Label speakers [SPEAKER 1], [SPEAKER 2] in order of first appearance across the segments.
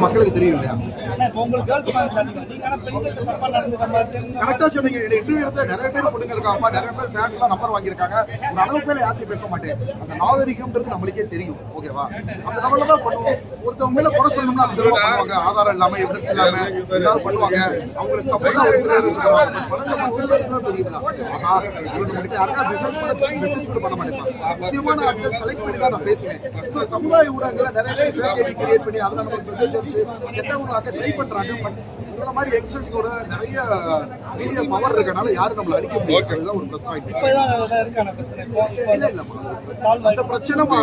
[SPEAKER 1] மக்களுக்கு தெரியும் இல்லையா? கரெக்டா சொன்னீங்க. இன்டர்வியூ எடுத்த நிறைய பேர் பொண்ணுங்க இருக்காங்க, நிறைய பேர் ஃபேன்ஸ்லாம் நம்பர் வாங்கியிருக்காங்க. ஒரு அளவு பேர் யார்த்தையும் பேச மாட்டேன். அந்த நாகரிகம்ன்றது நம்மளுக்கே தெரியும். ஓகேவா? அந்த லெவலில் தான் பண்ணுவோம். ஒருத்தவங்க மேல குறை சொல்லணும்னா அந்த தடவை பண்ணுவாங்க. ஆதாரம் இல்லாம எவிடன்ஸ் இல்லாம ஏதாவது பண்ணுவாங்க. அவங்களுக்கு சப்போர்ட்டா தெரியுங்களா? ஆஹா, நம்மகிட்ட யாருக்கா மெசேஜ் கூட பண்ண மாட்டேன். முக்கியமான ஆட்கள் செலக்ட் பண்ணி தான் நான் பேசுவேன். சமுதாய ஊடகங்களை நிறைய பேர் கிரியேட் பண்ணி அதெல்லாம் நம்ம மெசேஜ் வச்சு கெட்டவங்களாக ட்ரை பண்றாங்க. பட் இந்த மாதிரி எக்ஸன்ஸோட நிறைய மீடியா பவர் இருக்கனால யாரும் நம்மள அடிக்க முடியாது. அதுதான் ஒரு ப்ளஸ் பாயிண்ட். அந்த பிரச்சனைமா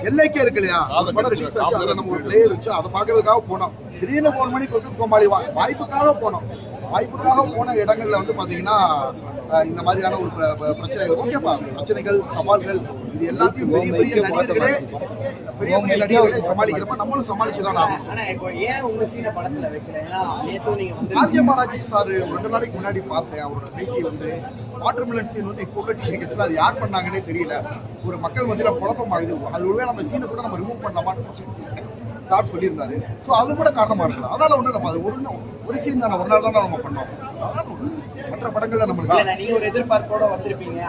[SPEAKER 1] எல்லைக்கே இருக்கு இல்லையா? அந்த படம் ரிலீஸ் ஆச்சு, அதில் நம்ம ஒரு பிளேயர் வச்சு அதை பார்க்கறதுக்காக போனோம். திடீர்னு 4 மணிக்கு வந்து கோமாளி வாய்ப்புக்காக போனோம். வாய்ப்புக்காக போன இடங்கள்ல வந்து பாத்தீங்கன்னா இந்த மாதிரியான ஒரு பிரச்சனைகள், ஓகேப்பா, பிரச்சனைகள், சவால்கள், இது எல்லாத்தையும் பெரிய பெரிய நடிகர்களே சமாளிக்கிறப்ப நம்மளும் சமாளிச்சுதான் ஆகும். ஆர்ஜே மகாராஜ் சார் 2 நாளைக்கு முன்னாடி பார்த்தேன். அவரோட பேட்டி வந்து வாட்டர்மெலன் சீன் வந்து இப்போ உள்ள டிக்கெட்ஸ்ல அது யார் பண்ணாங்கன்னே தெரியல. ஒரு மக்கள் மத்தியில குழப்பமாகுது. அது ஒருவேளை அந்த சீனை கூட நம்ம ரிமூவ் பண்ணலாமான்னு சார் சொல்லியிருந்தாரு. ஸோ அது கூட காரணமா இருக்கலாம். அதனால ஒன்றும் இல்லை, அது ஒரு சீன் தானே, ஒரு நாள் தானே நம்ம பண்ணோம். மற்ற படங்கள்ல நம்மளுக்கு
[SPEAKER 2] நீங்க ஒரு எதிர்பார்ப்போட வந்திருப்பீங்க.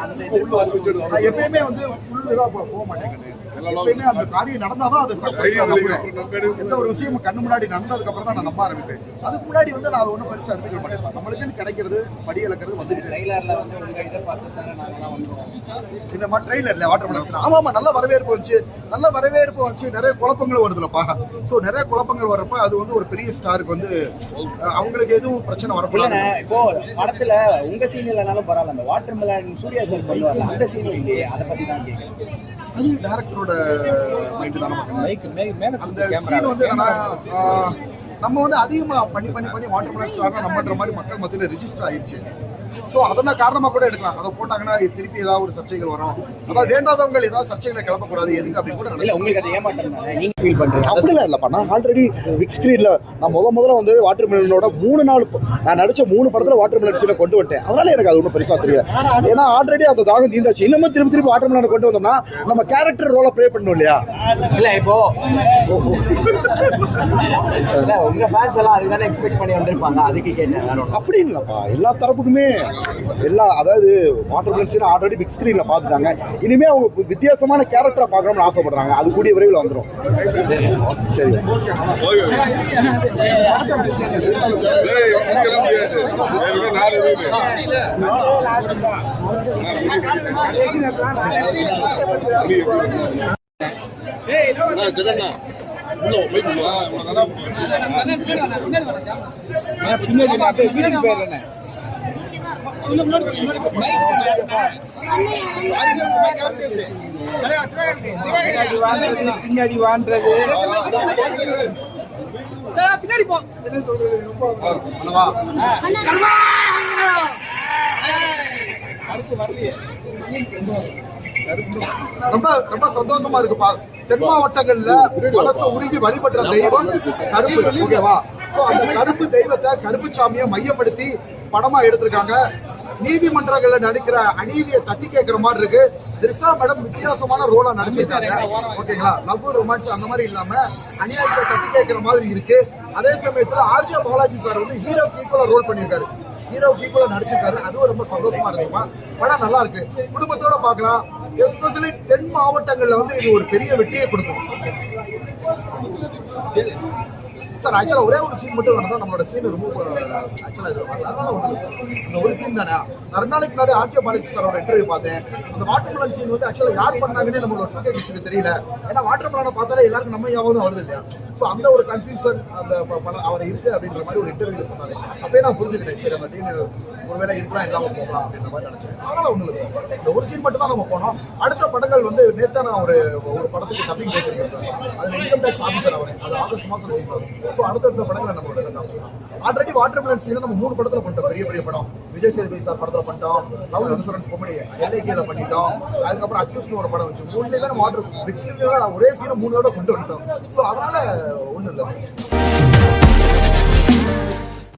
[SPEAKER 1] எப்பயுமே வந்து ஃபுல் இதா போக மாட்டேங்குது. எப்பயுமே அந்த காரியம் நடந்தாதான் அது எந்த ஒரு விஷயமும் கண்ணு முன்னாடி நடந்ததுக்கு அப்புறம் தான் நான் நம்ப ஆரம்பிப்பேன். அதுக்கு முன்னாடி வந்து நான் அதை ஒன்றும் பெருசாக எடுத்துக்க மாட்டேன். நம்மளுக்குன்னு கிடைக்கிறது படி இழக்கிறது வந்துருக்கு.
[SPEAKER 2] ட்ரெய்லர்ல வந்து உங்க எதிர்பார்த்து நாங்களாம் வந்துருவோம்.
[SPEAKER 1] இந்த ட்ரெய்லர்ல வாட்டர்மெலன் ஆமா நல்ல வரவேற்பு வந்துச்சு. நல்ல வரவேற்பு வந்துச்சு. நிறைய குழப்பங்கள் வருதுலப்பா. ஸோ நிறைய குழப்பங்கள் வர்றப்ப அது வந்து ஒரு பெரிய ஸ்டாருக்கு வந்து அவங்களுக்கு எதுவும் பிரச்சனை வரக்கூடாது.
[SPEAKER 2] இப்போ படத்துல உங்க சீன் இல்லைனாலும் பரவாயில்ல, அந்த வாட்டர்மெலன் சூர்யா சார் பண்ணுவார்ல அந்த சீனும் இல்லையே, அதை பத்தி தான் கேட்குறேன்.
[SPEAKER 1] அது டைரக்டரோட மைண்ட் தான். அந்த சீன் வந்து நம்ம வந்து அதிகமா பண்ணி வாட்டர்மெலன் ஸ்டார்னா நம்மன்ற மாதிரி மக்கள் மத்தியில் ரிஜிஸ்டர் ஆயிடுச்சு. ஸோ அதெல்லாம் காரணமாக கூட எடுக்கலாம். அதை போட்டாங்கன்னா திருப்பி ஏதாவது ஒரு சர்ச்சைகள் வரும். அதாவது வேண்டாதவங்க ஏதாவது சர்ச்சைகளை கிளப்பக்கூடாது. எதுக்கு அப்படின்னு கூட
[SPEAKER 2] இல்லை, உங்களுக்கு அதை ஏமாற்றம் நீங்க ஃபீல் பண்ணுறீங்க.
[SPEAKER 1] அப்படிலாம் இல்லைப்பா. நான் ஆல்ரெடி பிக் ஸ்க்ரீனில் நான் முதல்ல வந்து வாட்டர்மெலனோட 3-4 நான் நடிச்ச 3 படத்தில் வாட்டர்மெலன் சீனை கொண்டு வந்துட்டேன். அதனால எனக்கு அது ஒன்றும் பெருசாக தெரியாது. ஏன்னா ஆல்ரெடி அந்த தாகம் தீந்தாச்சு. இன்னமும் திருப்பி வாட்டர்மெலனை கொண்டு வந்தோம்னா நம்ம கேரக்டர் ரோலை ப்ளே பண்ணணும் இல்லையா?
[SPEAKER 2] இல்லை, இப்போ உங்க ஃபேன்ஸ் எல்லாம் அதுதானே எக்ஸ்பெக்ட் பண்ணி வந்திருப்பாங்க, அதுக்கு கேட்டேன்.
[SPEAKER 1] அப்படி இல்லைப்பா, எல்லா தரப்புக்குமே அதாவது வாட்டர்மெலன் சீன் ஆல்ரெடி பிக் ஸ்கிரீன்ல பார்த்துட்டாங்க. இனிமே அவங்க வித்தியாசமான கேரக்டரை பார்க்கணும்னு ஆசைப்படுறாங்க. அது கூடிய விரைவில் வந்துடும். சரி,
[SPEAKER 2] பின்னாடி வான்றது
[SPEAKER 3] பின்னாடி போ.
[SPEAKER 1] ரொம்ப ரொம்ப சந்தோஷமா இருக்குப்பா. தென் மாவட்டங்கள்ல மனசை உருகி வழிபடுற தெய்வம் கருப்பு. ஓகேவா? சோ அந்த கருப்பு தெய்வத்தை, கருப்பு சாமியை மையப்படுத்தி படமா எடுத்திருக்காங்க. நீதிமன்றங்கள்ல நடிக்கிற அநீதியை தட்டி கேட்கிற மாதிரி இருக்கு. திரிஷா மேடம் வித்தியாசமான ரோலா நடிச்சிருக்காங்க. ஓகேங்களா? லவ் ரொமான்ஸ் அந்த மாதிரி இல்லாம அநியாயத்தை தட்டி கேட்கிற மாதிரி இருக்கு. அதே சமயத்துல ஆர்ஜே பாலாஜி சார் வந்து ஹீரோக்கு ஈக்குவலா ரோல் பண்ணியிருக்காரு. ஹீரோக்கு ஈக்குவலா நடிச்சிருக்காரு. அதுவும் ரொம்ப சந்தோஷமா இருக்குமா. படம் நல்லா இருக்கு. குடும்பத்தோட பார்க்கலாம். எஸ்பெஷலி தென் மாவட்டங்கள்ல வந்து இது ஒரு பெரிய வெற்றியை கொடுக்கும். சார் ஆக்சுவலா ஒரே ஒரு சீன் மட்டும் வேணும். நம்மளோட சீன் ரிமூவ் ஆக்சுவலா இது வரல. ஒரு சீன் தானே. 2 நாளைக்கு முன்னாடி ஆர்ஜே பாலாஜி சாரோட இன்டர்வியூ பார்த்தேன். அந்த வாட்டர்மெலன் சீன் வந்து ஆக்சுவலா யார் பண்ணாங்கன்னு நம்மளோட 2K கிட்ஸ்க்கு தெரியல. ஏன்னா வாட்டர்மெலனை பார்த்தாலே எல்லாருக்கும் நம்ம ஞாபகம் வருது இல்லையா? ஸோ அந்த ஒரு கன்ஃபியூஷன் அந்த அவர் இருக்கு அப்படின்ற மாதிரி ஒரு இன்டர்வியூ சொன்னாரு. அப்பயே நான் புரிஞ்சுக்கிட்டேன். சரி, அந்த டீம் ஒருவேளை இருக்கலாம், இல்லாம போகலாம் அப்படின்ற மாதிரி நினைச்சேன். அதனால ஒண்ணு இல்லை. இந்த ஒரு சீன் மட்டும் தான் நம்ம போனோம். அடுத்த படங்கள் வந்து நேத்தா நான் ஒரு படத்துக்கு டப்பிங் பேசுறேன் சார். அது இன்கம் டேக்ஸ் ஆஃபீஸர் அவர். அது ஆகஸ்ட் மாசம் ரிலீஸ் ஆகும். ஸோ அடுத்தடுத்த படங்களை நம்மளோட ஆல்ரெடி வாட்டர்மெலன் சீனை நம்ம 3 படத்துல பண்ணிட்டோம். பெரிய படம். விஜய் சேதுபதி சார் படத்துல பண்ணிட்டோம். லவ் இன்சூரன்ஸ் காமெடி எல்ஐகேல பண்ணிட்டோம். அதுக்கப்புறம் அக்யூஸ்னு ஒரு படம் வச்சு 3 நம்ம ஒரே சீனை 3 கொண்டு வந்துட்டோம். ஸோ அதனால ஒன்றும் இல்லை.